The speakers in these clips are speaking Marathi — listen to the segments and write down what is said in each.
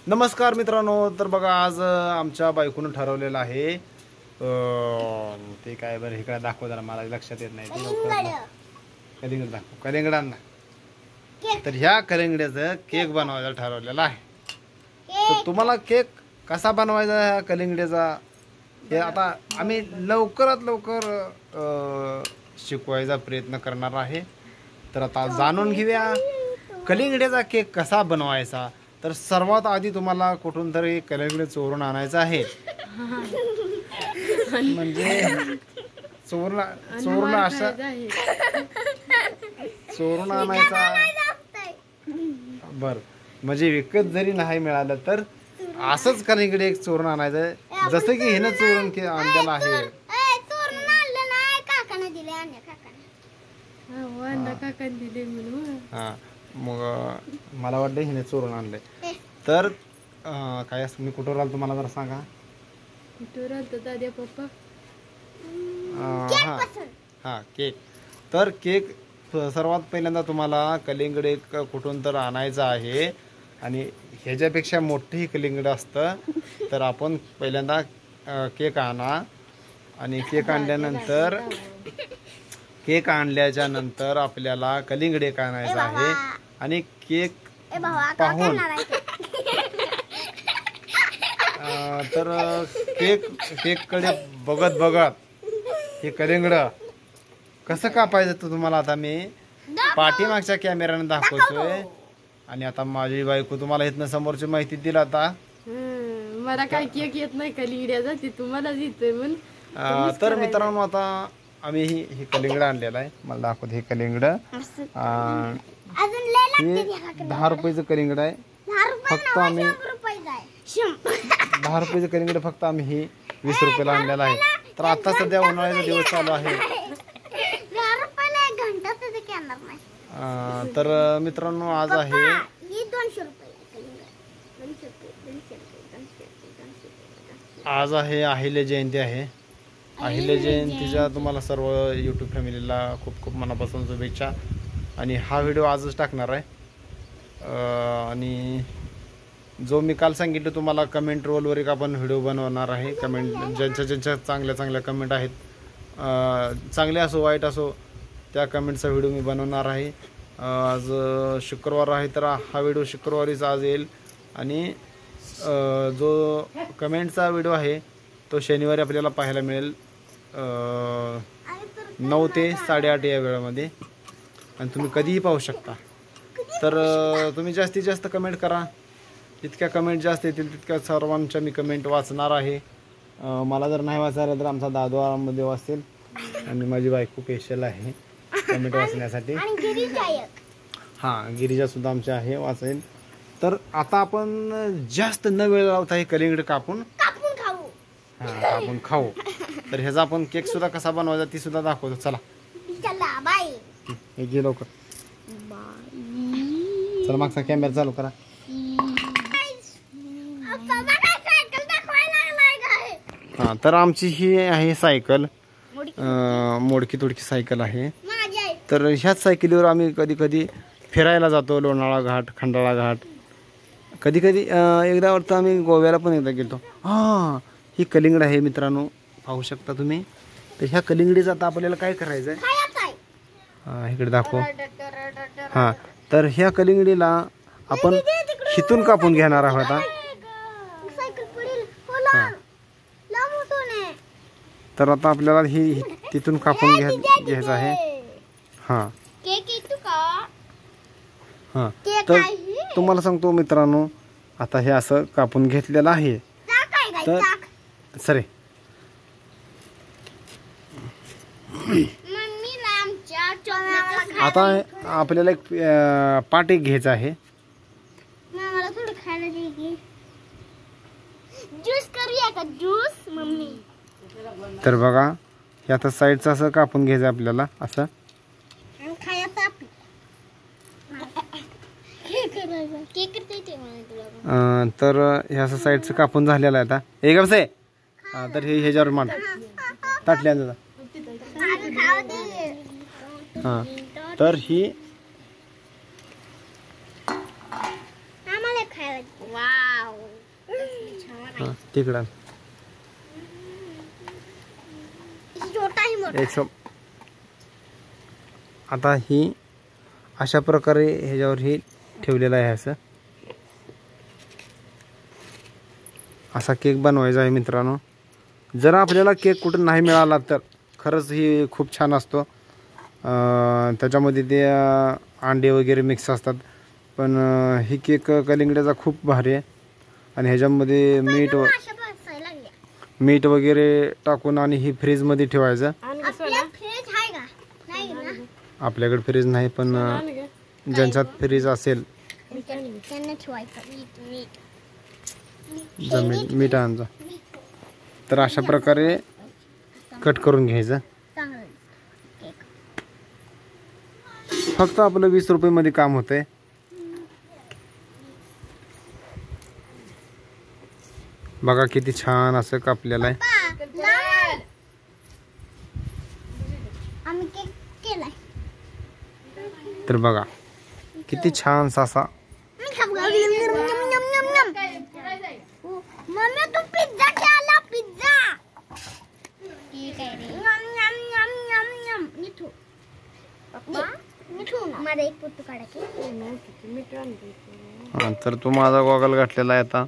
नमस्कार मित्रांनो, तर बघा आज आमच्या बायकोनं ठरवलेलं आहे ते काय बरं इकडे दाखव जरा, मला लक्षात येत नाही कलिंगड दाखव, कलिंगडांना. तर ह्या कलिंगड्याचं केक बनवायचा ठरवलेला आहे. तर तुम्हाला केक कसा बनवायचा ह्या कलिंगड्याचा हे आता आम्ही लवकरात लवकर शिकवायचा प्रयत्न करणार आहे. तर आता जाणून घेऊया कलिंगड्याचा केक कसा बनवायचा. तर सर्वात आधी तुम्हाला कुठून तरी कलिंगड चोरून आणायचं आहे. म्हणजे चोरून आणायचा. बर, म्हणजे विकत जरी नाही मिळालं तर असंच कलिंगड एक चोरून आणायचं, जसं की हिनं चोरून आणलेलं आहे. हा, मग मला वाटतं हिने चोरून आणलंय. तर काय असं मी कुठं राहिलो तुम्हाला जरा सांगा. हा केक. तर केक सर्वात पहिल्यांदा तुम्हाला कलिंगड एक कुठून तर आणायचं आहे आणि ह्याच्यापेक्षा मोठंही कलिंगड असतं. तर आपण पहिल्यांदा केक आणा आणि केक आणल्याच्या नंतर आपल्याला कलिंगड एक आणायचं आहे आणि केक पाहून तर केककडे बघत हे कलिंगड कसं कापायचं तर तुम्हाला आता मी पाठीमागच्या कॅमेऱ्याने दाखवतोय. आणि आता माझी बायको तुम्हाला इथनं समोरची माहिती दिली. आता मला काय केक येत नाही कलिंगड्याचा, ते तुम्हाला येतोय म्हणून. तर मित्रांनो आता आम्ही हे कलिंगड आणलेलं आहे. मला दाखवत हे कलिंगड 10 रुपयाचं कलिंगड आहे. फक्त आम्ही 10 रुपयाचं कलिंगड फक्त आम्ही हे 20 रुपयाला आणलेलं आहे. तर आता सध्या उन्हाळ्याचा दिवस चालू आहे. तर मित्रांनो आज आहे अहिल्या जयंती आहे. अहिल्या जयंतीच्या तुम्हाला सर्व यूट्यूब फॅमिलीला खूप खूप मनापासून शुभेच्छा. आणि हा व्हिडिओ आजच टाकणार आहे. आणि जो मी काल सांगितलं तुम्हाला कमेंट रोलवर एक आपण व्हिडिओ बनवणार आहे. कमेंट ज्यांच्या चांगल्या कमेंट आहेत, चांगले असो वाईट असो, त्या कमेंटचा व्हिडिओ मी बनवणार आहे. आज शुक्रवार आहे तर हा व्हिडिओ शुक्रवारीच आज येईल. आणि जो कमेंटचा व्हिडिओ आहे तो शनिवारी आपल्याला पाहायला मिळेल 9 ते 8:30 या वेळामध्ये. आणि तुम्ही कधीही पाहू शकता. तर तुम्ही जास्तीत जास्त कमेंट करा. जितक्या कमेंट जास्त येतील तितक्या सर्वांच्या मी कमेंट वाचणार आहे. मला जर नाही वाचायला तर आमचा दादू आराममध्ये वाचेल आणि माझी बायको स्पेशल आहे कमेंट वाचण्यासाठी. हां, गिरिजा सुद्धा आमच्या आहे वाचेल. तर आता आपण जास्त न वेळ लावता हे कलिंगड कापून खाऊ. तर ह्याचा आपण केक सुद्धा कसा बनवायचा ती सुद्धा दाखवतो. चला हे घे लवकर. चला मागचा कॅमेरा चालू करा. हा, तर आमची ही आहे सायकल, मोडकी तोडकी सायकल आहे. तर ह्याच सायकलीवर आम्ही कधी कधी फिरायला जातो. लोणावळा घाट, खंडाळा घाट, कधी कधी एकदा वाटतं आम्ही गोव्याला पण एकदा गेलो. हां, ही कलिंगड आहे मित्रांनो, पाहू शकता तुम्ही. तर ह्या कलिंगडीचं आता आपल्याला काय करायचं आहे, इकडे दाखव. हां, तर ह्या कलिंगडीला आपण हिथून कापून घेणार आहोत. हां, तर आता आपल्याला ही तिथून कापून घ्यायचं आहे. हां हां, तर तुम्हाला सांगतो मित्रांनो, आता हे असं कापून घेतलेलं आहे. तर सरे आता आपल्याला एक पाट एक घ्यायचा आहे. तर बघा हे आता साईडचं असं कापून घ्यायचं आपल्याला असं. तर हे असं साईडचं कापून झालेलं आहे आता. हे कसं आहे. तर हे ह्याच्यावर मांड ताटल्या. हां, तर ही वाव हा, तिकडं आता ही अशा प्रकारे ह्याच्यावर ही ठेवलेलं आहे. असा केक बनवायचा आहे मित्रांनो. जर आपल्याला केक कुठं नाही मिळाला तर खरंच ही खूप छान असतो. त्याच्यामध्ये ते अंडे वगैरे मिक्स असतात, पण ही केक कलिंगड्याचा खूप भारी आहे. आणि ह्याच्यामध्ये मीठ वगैरे टाकून आणि ही फ्रीजमध्ये ठेवायचं. आपल्याकडे फ्रीज नाही, पण ज्यांच्यात फ्रीज असेल जमेल मीठ आणजा. तर अशा प्रकारे कट करून घ्यायचं. फक्त आपलं 20 रुपये मध्ये काम होतंय. बघा किती छान असं कापलेलं आहे. तर बघा किती छान असा तर तू माझा गॉगल घातलेला आहे आता.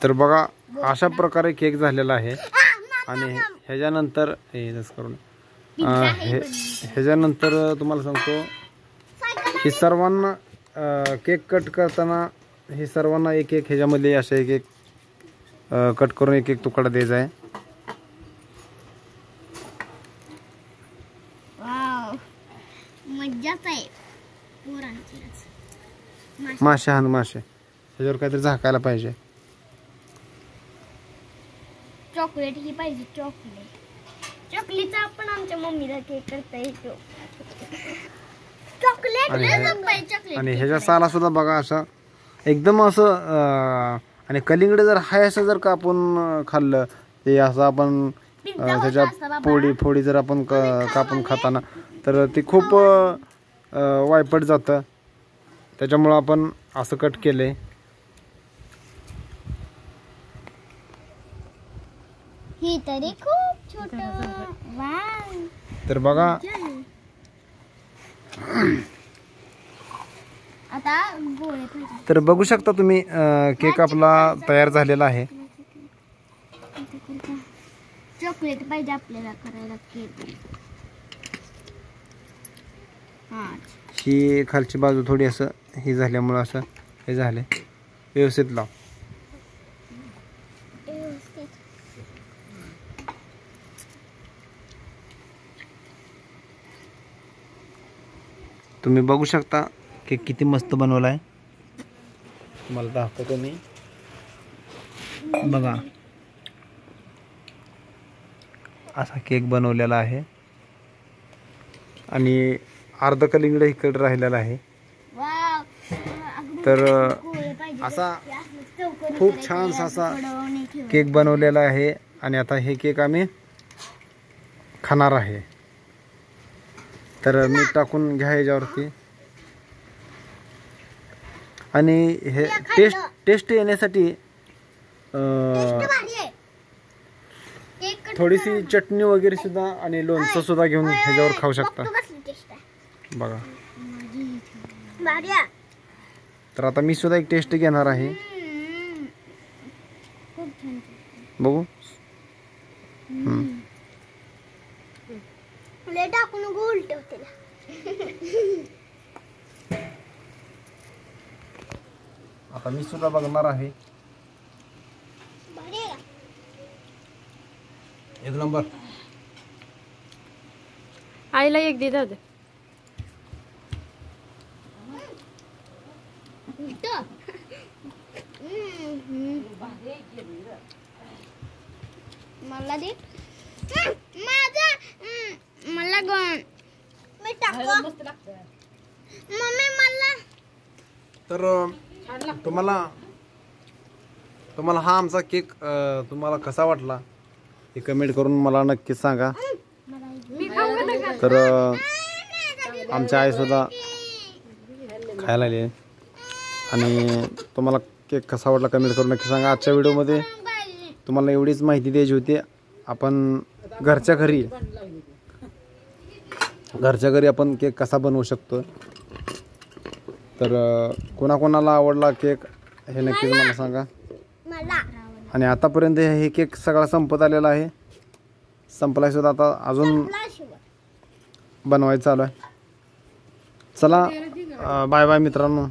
तर बघा अशा प्रकारे केक झालेला आहे. आणि ह्याच्यानंतर ह्याच्यानंतर तुम्हाला सांगतो की सर्वांना केक कट करताना हे सर्वांना एक एक ह्याच्यामध्ये असे एक एक कट करून एक एक तुकडा द्यायचा आहे. मासे हान मासे ह्याच्यावर काहीतरी झाकायला पाहिजे. चॉकलेट ही पाहिजे. चॉकलेटचा आपण आमच्या मम्मीला केक करता येतो. आणि ह्याच्या साला सुद्धा बघा असं एकदम असं. आणि कलिंगड जर हाय असं जर का आपण खाल्लं ते असं आपण त्याच्या फोडी जर आपण कापून खाताना तर ते खूप वायपट जातं. त्याच्यामुळं आपण असं कट केलंय. ही तरी खूप छोटं. तर बघा आता गोळे पाहिजे. तर बघू शकता तुम्ही केक आपला तयार झालेला आहे. चॉकलेट पाहिजे आपल्याला करायला केक. ही खालची बाजू थोडी असं ही झाल्यामुळं असं हे झाले. व्यवस्थित लाव. तुम्ही बघू शकता केक किती मस्त बनवला आहे. तुम्हाला दाखवतो मी. बघा असा केक बनवलेला आहे. आणि अर्ध कलिंगड इकडे राहिलेला आहे. तर असा खूप छान असा केक बनवलेला आहे. आणि आता हे केक आम्ही खाणार आहे. तर मीठ टाकून घ्या याच्यावरती. आणि हे टेस्ट येण्यासाठी थोडीशी चटणी वगैरे सुद्धा आणि लोणचं सुद्धा घेऊन ह्याच्यावर खाऊ शकता. बघा तर आता मी सुद्धा एक टेस्ट घेणार आहे. बघू. आता मी सुद्धा बघणार आहे. एक नंबर. आईला एक दे दादा. मला दे. मला गण मी टाकतो. मम्मी मला. तर तुम्हाला हा आमचा केक तुम्हाला कसा वाटला हे कमेंट करून मला नक्कीच सांगा. मी खाऊ का नका? तर आमच्या आईसुद्धा खायला आली आहे. आणि तुम्हाला केक कसा वाटला कमेंट करून नक्की सांगा. आजच्या व्हिडिओमध्ये तुम्हाला एवढीच माहिती द्यायची होती. आपण घरच्या घरी आपण केक कसा बनवू शकतो. तर कोणाकोणाला आवडला केक हे नक्कीच मला सांगा. आणि आतापर्यंत हे केक सगळा संपत आलेला आहे. संपलाय सुद्धा, आता अजून बनवायचं चालू आहे. चला बाय बाय मित्रांनो.